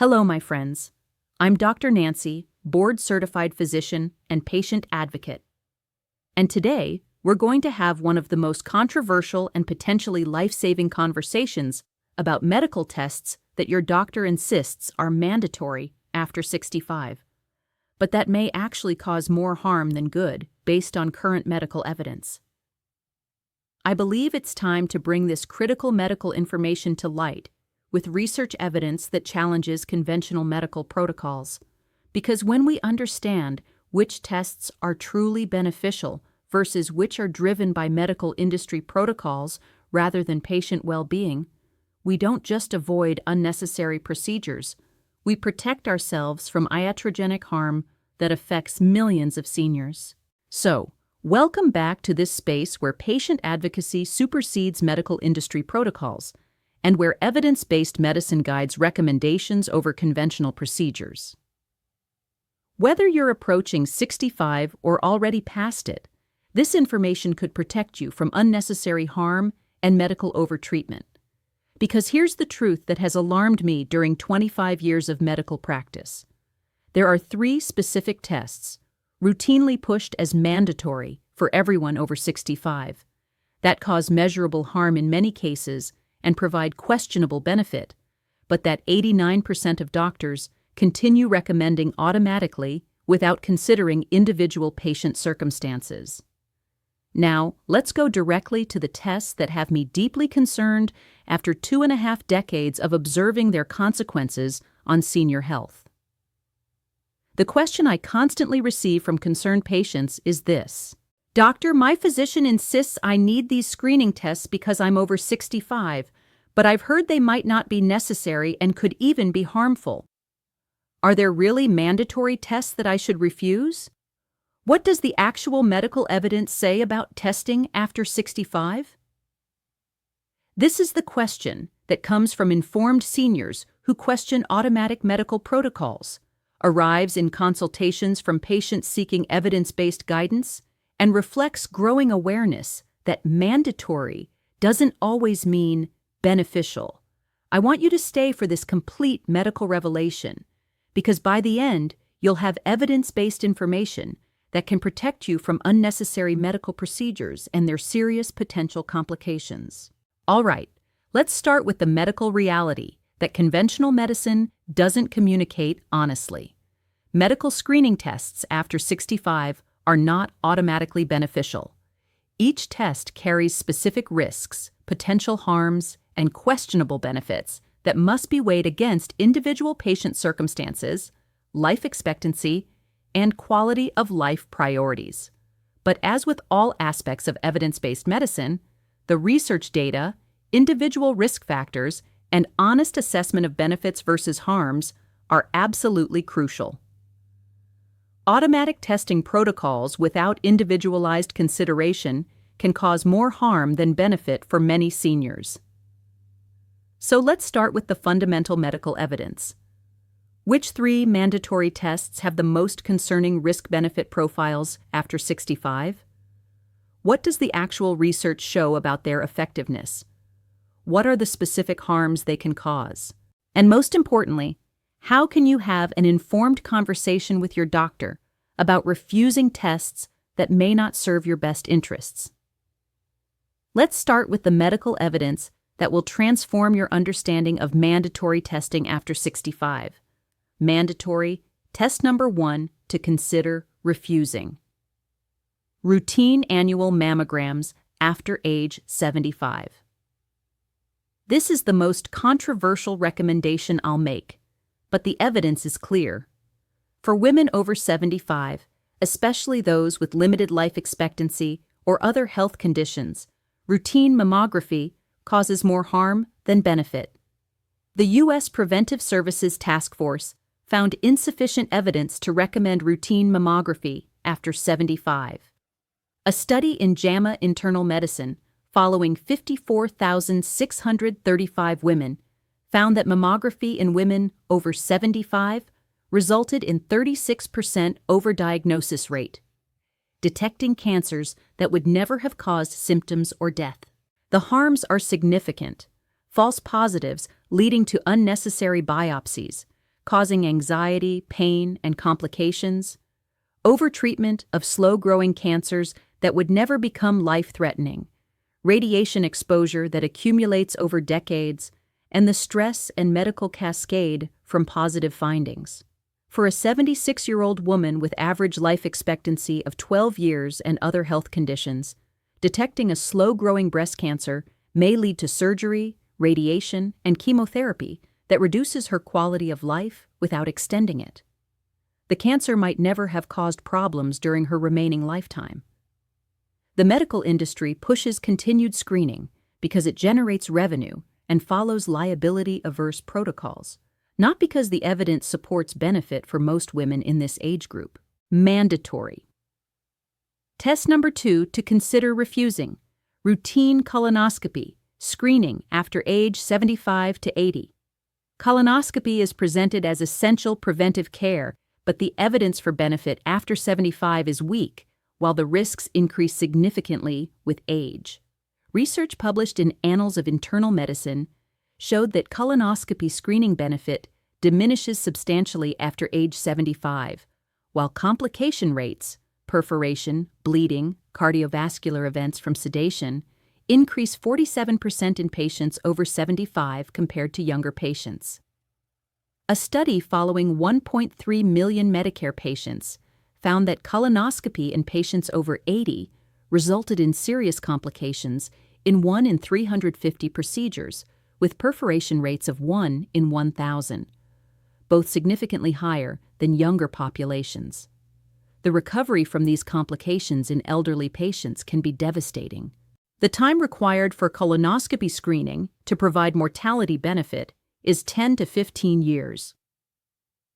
Hello, my friends. I'm Dr. Nancy, board-certified physician and patient advocate. And today, we're going to have one of the most controversial and potentially life-saving conversations about medical tests that your doctor insists are mandatory after 65, but that may actually cause more harm than good based on current medical evidence. I believe it's time to bring this critical medical information to light with research evidence that challenges conventional medical protocols. Because when we understand which tests are truly beneficial versus which are driven by medical industry protocols rather than patient well-being, we don't just avoid unnecessary procedures, we protect ourselves from iatrogenic harm that affects millions of seniors. So, welcome back to this space where patient advocacy supersedes medical industry protocols, and where evidence-based medicine guides recommendations over conventional procedures. Whether you're approaching 65 or already past it, this information could protect you from unnecessary harm and medical overtreatment. Because here's the truth that has alarmed me during 25 years of medical practice. There are 3 specific tests, routinely pushed as mandatory for everyone over 65, that cause measurable harm in many cases and provide questionable benefit, but that 89% of doctors continue recommending automatically without considering individual patient circumstances. Now, let's go directly to the tests that have me deeply concerned after 2.5 decades of observing their consequences on senior health. The question I constantly receive from concerned patients is this: Doctor, my physician insists I need these screening tests because I'm over 65, but I've heard they might not be necessary and could even be harmful. Are there really mandatory tests that I should refuse? What does the actual medical evidence say about testing after 65? This is the question that comes from informed seniors who question automatic medical protocols, arrives in consultations from patients seeking evidence-based guidance, and reflects growing awareness that mandatory doesn't always mean beneficial. I want you to stay for this complete medical revelation, because by the end, you'll have evidence-based information that can protect you from unnecessary medical procedures and their serious potential complications. All right, let's start with the medical reality that conventional medicine doesn't communicate honestly. Medical screening tests after 65 are not automatically beneficial. Each test carries specific risks, potential harms, and questionable benefits that must be weighed against individual patient circumstances, life expectancy, and quality of life priorities. But as with all aspects of evidence-based medicine, the research data, individual risk factors, and honest assessment of benefits versus harms are absolutely crucial. Automatic testing protocols without individualized consideration can cause more harm than benefit for many seniors. So let's start with the fundamental medical evidence. Which 3 mandatory tests have the most concerning risk-benefit profiles after 65? What does the actual research show about their effectiveness? What are the specific harms they can cause? And most importantly, how can you have an informed conversation with your doctor about refusing tests that may not serve your best interests? Let's start with the medical evidence that will transform your understanding of mandatory testing after 65. Mandatory test number 1 to consider refusing. Routine annual mammograms after age 75. This is the most controversial recommendation I'll make, but the evidence is clear. For women over 75, especially those with limited life expectancy or other health conditions, routine mammography causes more harm than benefit. The U.S. Preventive Services Task Force found insufficient evidence to recommend routine mammography after 75. A study in JAMA Internal Medicine following 54,635 women found that mammography in women over 75 resulted in 36% overdiagnosis rate, detecting cancers that would never have caused symptoms or death. The harms are significant: false positives leading to unnecessary biopsies, causing anxiety, pain, and complications, overtreatment of slow-growing cancers that would never become life-threatening, radiation exposure that accumulates over decades, and the stress and medical cascade from positive findings. For a 76-year-old woman with average life expectancy of 12 years and other health conditions, detecting a slow-growing breast cancer may lead to surgery, radiation, and chemotherapy that reduces her quality of life without extending it. The cancer might never have caused problems during her remaining lifetime. The medical industry pushes continued screening because it generates revenue and follows liability-averse protocols, not because the evidence supports benefit for most women in this age group. Mandatory. Test number 2 to consider refusing: routine colonoscopy, screening after age 75 to 80. Colonoscopy is presented as essential preventive care, but the evidence for benefit after 75 is weak, while the risks increase significantly with age. Research published in Annals of Internal Medicine showed that colonoscopy screening benefit diminishes substantially after age 75, while complication rates, perforation, bleeding, cardiovascular events from sedation, increase 47% in patients over 75 compared to younger patients. A study following 1.3 million Medicare patients found that colonoscopy in patients over 80 resulted in serious complications in 1 in 350 procedures, with perforation rates of 1 in 1,000, both significantly higher than younger populations. The recovery from these complications in elderly patients can be devastating. The time required for colonoscopy screening to provide mortality benefit is 10 to 15 years.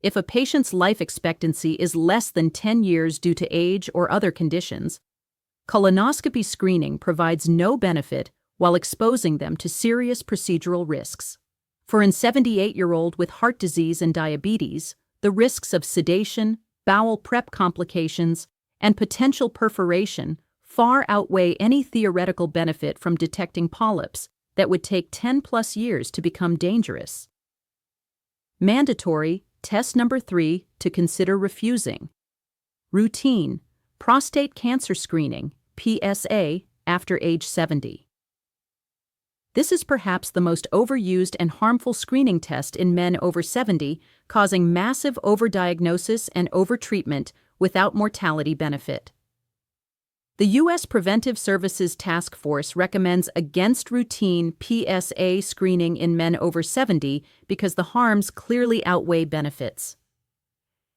If a patient's life expectancy is less than 10 years due to age or other conditions, colonoscopy screening provides no benefit while exposing them to serious procedural risks. For an 78-year-old with heart disease and diabetes, the risks of sedation, bowel prep complications, and potential perforation far outweigh any theoretical benefit from detecting polyps that would take 10+ years to become dangerous. Mandatory. Test number 3 to consider refusing: routine prostate cancer screening, PSA, after age 70. This is perhaps the most overused and harmful screening test in men over 70, causing massive overdiagnosis and overtreatment without mortality benefit. The U.S. Preventive Services Task Force recommends against routine PSA screening in men over 70 because the harms clearly outweigh benefits.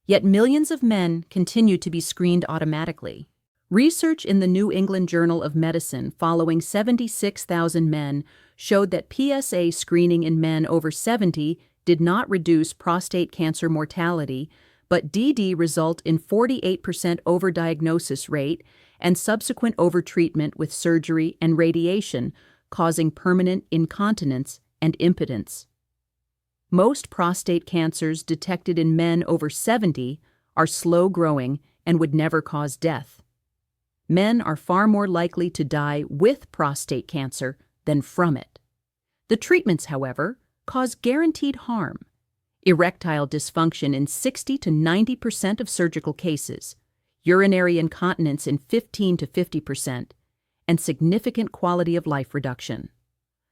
Yet millions of men continue to be screened automatically. Research in the New England Journal of Medicine following 76,000 men showed that PSA screening in men over 70 did not reduce prostate cancer mortality, but did result in 48% overdiagnosis rate and subsequent overtreatment with surgery and radiation, causing permanent incontinence and impotence. Most prostate cancers detected in men over 70 are slow-growing and would never cause death. Men are far more likely to die with prostate cancer than from it. The treatments, however, cause guaranteed harm: erectile dysfunction in 60 to 90% of surgical cases, urinary incontinence in 15 to 50%, and significant quality of life reduction.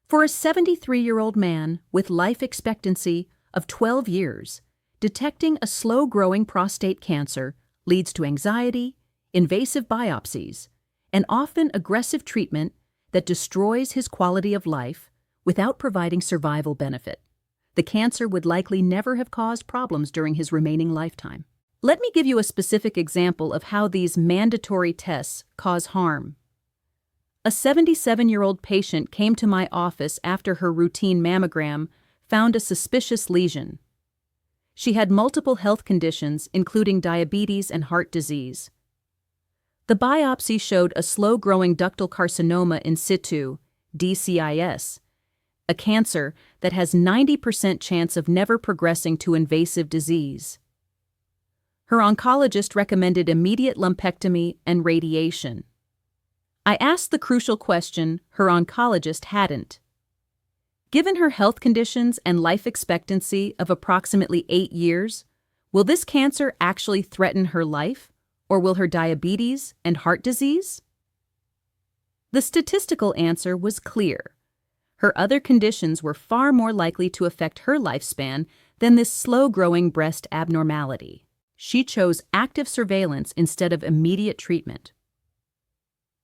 For a 73-year-old man with life expectancy of 12 years, detecting a slow-growing prostate cancer leads to anxiety, invasive biopsies, and often aggressive treatment that destroys his quality of life without providing survival benefit. The cancer would likely never have caused problems during his remaining lifetime. Let me give you a specific example of how these mandatory tests cause harm. A 77-year-old patient came to my office after her routine mammogram found a suspicious lesion. She had multiple health conditions, including diabetes and heart disease. The biopsy showed a slow-growing ductal carcinoma in situ, DCIS, a cancer that has 90% chance of never progressing to invasive disease. Her oncologist recommended immediate lumpectomy and radiation. I asked the crucial question her oncologist hadn't. Given her health conditions and life expectancy of approximately 8 years, will this cancer actually threaten her life, or will her diabetes and heart disease? The statistical answer was clear. Her other conditions were far more likely to affect her lifespan than this slow-growing breast abnormality. She chose active surveillance instead of immediate treatment.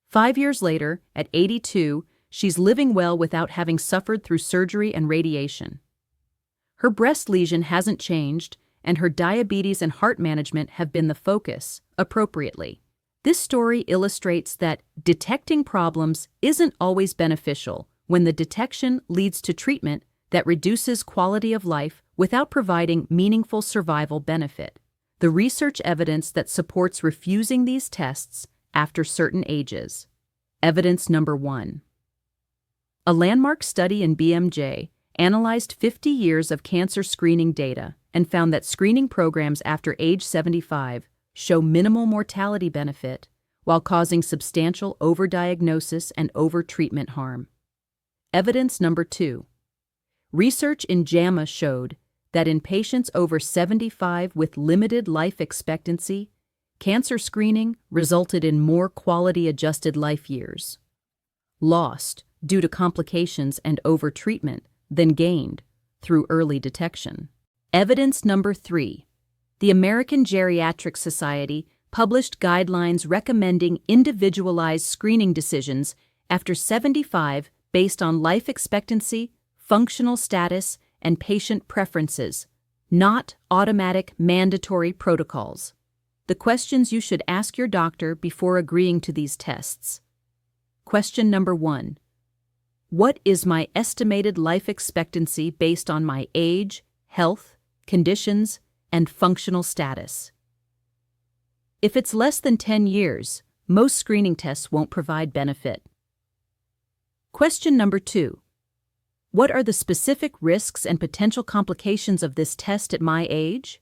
5 years later, at 82, she's living well without having suffered through surgery and radiation. Her breast lesion hasn't changed, and her diabetes and heart management have been the focus, appropriately. This story illustrates that detecting problems isn't always beneficial when the detection leads to treatment that reduces quality of life without providing meaningful survival benefit. The research evidence that supports refusing these tests after certain ages. Evidence number 1. A landmark study in BMJ analyzed 50 years of cancer screening data and found that screening programs after age 75 show minimal mortality benefit while causing substantial overdiagnosis and overtreatment harm. Evidence number 2. Research in JAMA showed that in patients over 75 with limited life expectancy, cancer screening resulted in more quality-adjusted life years lost due to complications and overtreatment than gained through early detection. Evidence number 3. The American Geriatric Society published guidelines recommending individualized screening decisions after 75 based on life expectancy, functional status, and patient preferences, not automatic mandatory protocols. The questions you should ask your doctor before agreeing to these tests. Question number 1. What is my estimated life expectancy based on my age, health, conditions, and functional status? If it's less than 10 years, most screening tests won't provide benefit. Question number 2. What are the specific risks and potential complications of this test at my age?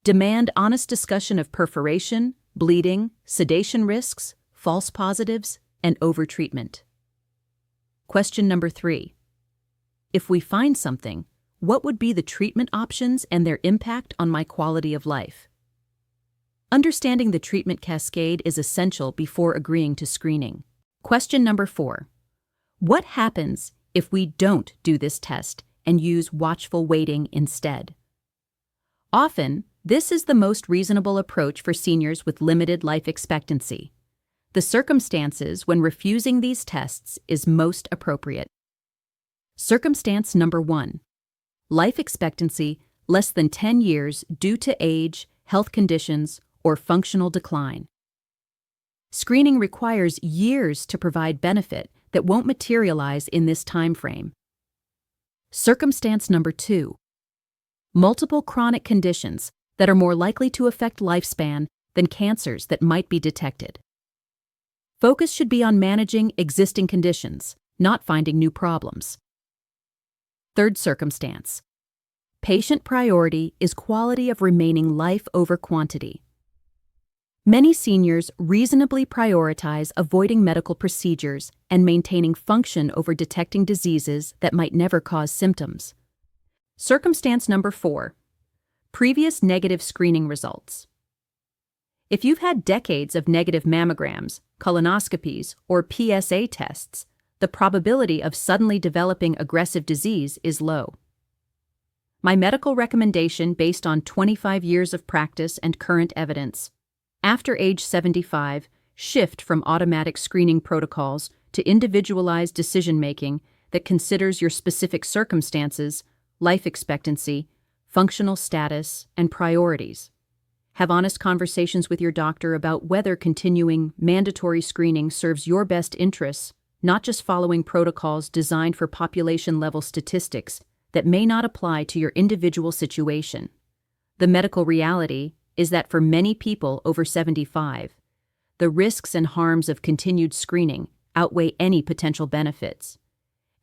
Demand honest discussion of perforation, bleeding, sedation risks, false positives, and overtreatment. Question number 3. If we find something, what would be the treatment options and their impact on my quality of life? Understanding the treatment cascade is essential before agreeing to screening. Question number 4. What happens if we don't do this test and use watchful waiting instead? Often, this is the most reasonable approach for seniors with limited life expectancy. The circumstances when refusing these tests is most appropriate. Circumstance number 1. Life expectancy less than 10 years due to age, health conditions, or functional decline. Screening requires years to provide benefit that won't materialize in this time frame. Circumstance number 2. Multiple chronic conditions that are more likely to affect lifespan than cancers that might be detected. Focus should be on managing existing conditions, not finding new problems. Third circumstance. Patient priority is quality of remaining life over quantity. Many seniors reasonably prioritize avoiding medical procedures and maintaining function over detecting diseases that might never cause symptoms. Circumstance number 4. Previous negative screening results. If you've had decades of negative mammograms, colonoscopies, or PSA tests, the probability of suddenly developing aggressive disease is low. My medical recommendation based on 25 years of practice and current evidence. After age 75, shift from automatic screening protocols to individualized decision-making that considers your specific circumstances, life expectancy, functional status, and priorities. Have honest conversations with your doctor about whether continuing mandatory screening serves your best interests, not just following protocols designed for population-level statistics that may not apply to your individual situation. The medical reality is that for many people over 75, the risks and harms of continued screening outweigh any potential benefits,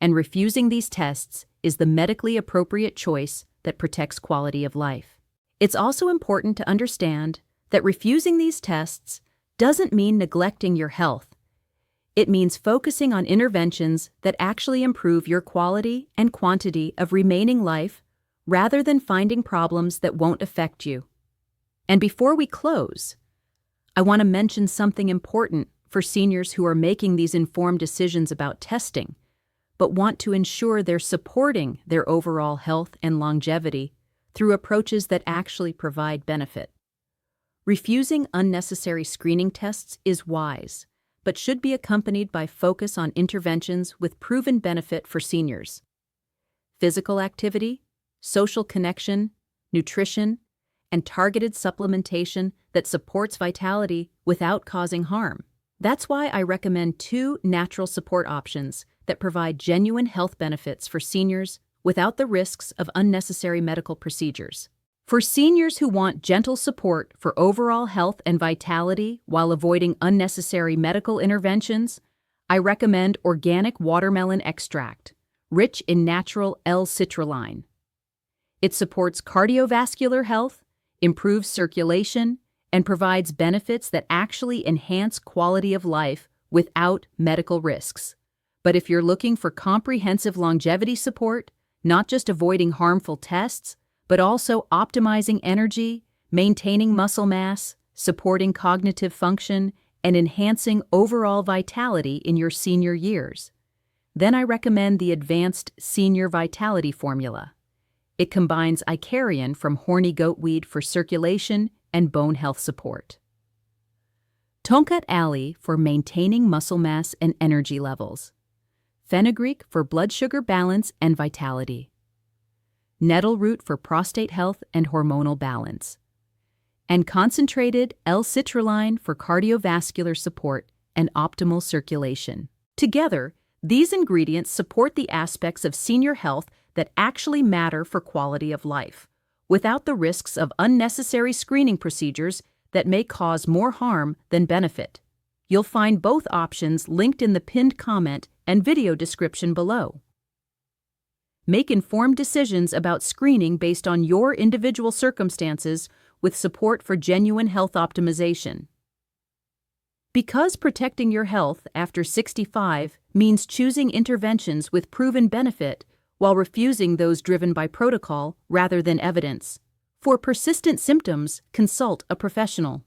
and refusing these tests is the medically appropriate choice that protects quality of life. It's also important to understand that refusing these tests doesn't mean neglecting your health. It means focusing on interventions that actually improve your quality and quantity of remaining life rather than finding problems that won't affect you. And before we close, I want to mention something important for seniors who are making these informed decisions about testing, but want to ensure they're supporting their overall health and longevity through approaches that actually provide benefit. Refusing unnecessary screening tests is wise, but should be accompanied by focus on interventions with proven benefit for seniors. Physical activity, social connection, nutrition, and targeted supplementation that supports vitality without causing harm. That's why I recommend 2 natural support options that provide genuine health benefits for seniors without the risks of unnecessary medical procedures. For seniors who want gentle support for overall health and vitality while avoiding unnecessary medical interventions, I recommend organic watermelon extract, rich in natural L-citrulline. It supports cardiovascular health, improves circulation, and provides benefits that actually enhance quality of life without medical risks. But if you're looking for comprehensive longevity support, not just avoiding harmful tests, but also optimizing energy, maintaining muscle mass, supporting cognitive function, and enhancing overall vitality in your senior years, then I recommend the Advanced Senior Vitality Formula. It combines Icarian from horny goatweed for circulation and bone health support, Tonkat Ali for maintaining muscle mass and energy levels, fenugreek for blood sugar balance and vitality, nettle root for prostate health and hormonal balance, and concentrated L-citrulline for cardiovascular support and optimal circulation. Together, these ingredients support the aspects of senior health that actually matter for quality of life, without the risks of unnecessary screening procedures that may cause more harm than benefit. You'll find both options linked in the pinned comment and video description below. Make informed decisions about screening based on your individual circumstances with support for genuine health optimization. Because protecting your health after 65 means choosing interventions with proven benefit while refusing those driven by protocol rather than evidence. For persistent symptoms, consult a professional.